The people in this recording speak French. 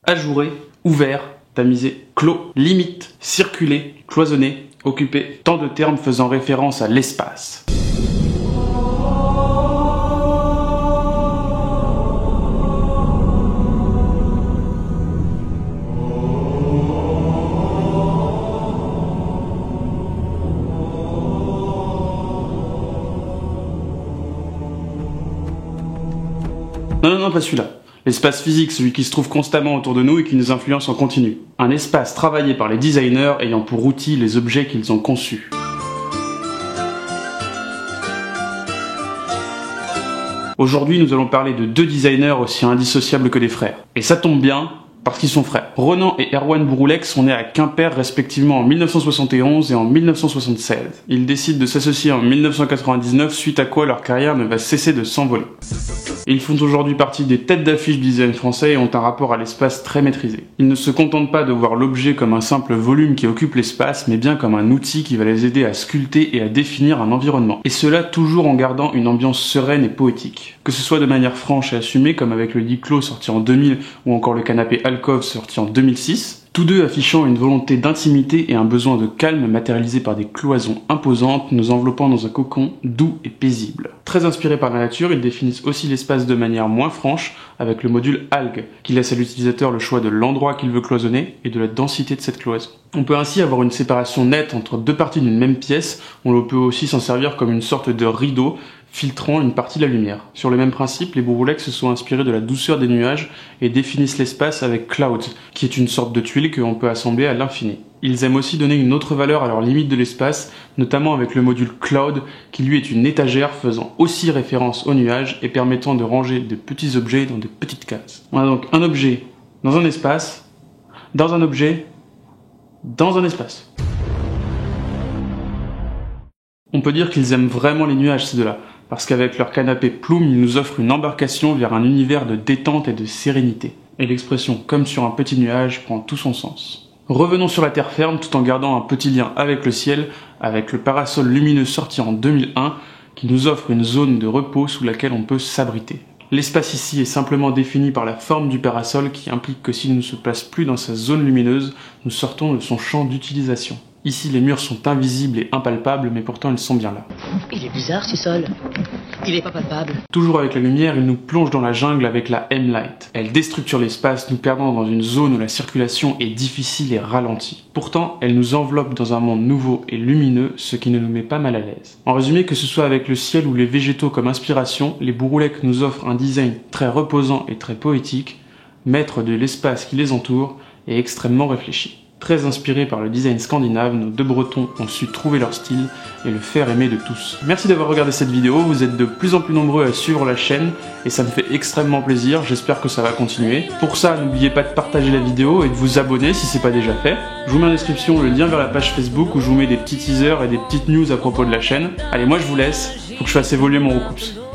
ajouré, ouvert, tamisé, clos, limite, circulé, cloisonné, occupé, tant de termes faisant référence à l'espace. Non, pas celui-là. L'espace physique, celui qui se trouve constamment autour de nous et qui nous influence en continu. Un espace travaillé par les designers ayant pour outil les objets qu'ils ont conçus. Aujourd'hui, nous allons parler de deux designers aussi indissociables que des frères. Et ça tombe bien, parce qu'ils sont frères. Ronan et Erwan Broullec sont nés à Quimper respectivement en 1971 et en 1976. Ils décident de s'associer en 1999, suite à quoi leur carrière ne va cesser de s'envoler. Ils font aujourd'hui partie des têtes d'affiche du design français et ont un rapport à l'espace très maîtrisé. Ils ne se contentent pas de voir l'objet comme un simple volume qui occupe l'espace, mais bien comme un outil qui va les aider à sculpter et à définir un environnement. Et cela toujours en gardant une ambiance sereine et poétique. Que ce soit de manière franche et assumée, comme avec le lit clos sorti en 2000 ou encore le canapé Alcove sorti en 2006, tous deux affichant une volonté d'intimité et un besoin de calme matérialisé par des cloisons imposantes, nous enveloppant dans un cocon doux et paisible. Très inspirés par la nature, ils définissent aussi l'espace de manière moins franche avec le module Algue, qui laisse à l'utilisateur le choix de l'endroit qu'il veut cloisonner et de la densité de cette cloison. On peut ainsi avoir une séparation nette entre deux parties d'une même pièce, on peut aussi s'en servir comme une sorte de rideau filtrant une partie de la lumière. Sur le même principe, les Broullec se sont inspirés de la douceur des nuages et définissent l'espace avec Clouds, qui est une sorte de tuile que l'on peut assembler à l'infini. Ils aiment aussi donner une autre valeur à leur limite de l'espace, notamment avec le module Cloud, qui lui est une étagère faisant aussi référence aux nuages et permettant de ranger de petits objets dans de petites cases. On a donc un objet dans un espace, dans un objet, dans un espace. On peut dire qu'ils aiment vraiment les nuages, ces deux-là, parce qu'avec leur canapé Plume, ils nous offrent une embarcation vers un univers de détente et de sérénité. Et l'expression « comme sur un petit nuage » prend tout son sens. Revenons sur la terre ferme tout en gardant un petit lien avec le ciel, avec le parasol lumineux sorti en 2001, qui nous offre une zone de repos sous laquelle on peut s'abriter. L'espace ici est simplement défini par la forme du parasol qui implique que s'il ne se place plus dans sa zone lumineuse, nous sortons de son champ d'utilisation. Ici, les murs sont invisibles et impalpables, mais pourtant ils sont bien là. Il est bizarre ce sol. Il est pas palpable. Toujours avec la lumière, il nous plonge dans la jungle avec la M-Light. Elle déstructure l'espace, nous perdant dans une zone où la circulation est difficile et ralentie. Pourtant, elle nous enveloppe dans un monde nouveau et lumineux, ce qui ne nous met pas mal à l'aise. En résumé, que ce soit avec le ciel ou les végétaux comme inspiration, les Broullec nous offrent un design très reposant et très poétique, maître de l'espace qui les entoure et extrêmement réfléchi. Très inspirés par le design scandinave, nos deux Bretons ont su trouver leur style et le faire aimer de tous. Merci d'avoir regardé cette vidéo, vous êtes de plus en plus nombreux à suivre la chaîne et ça me fait extrêmement plaisir, j'espère que ça va continuer. Pour ça, n'oubliez pas de partager la vidéo et de vous abonner si c'est pas déjà fait. Je vous mets en description le lien vers la page Facebook où je vous mets des petits teasers et des petites news à propos de la chaîne. Allez, moi je vous laisse, faut que je fasse évoluer mon Roucoups.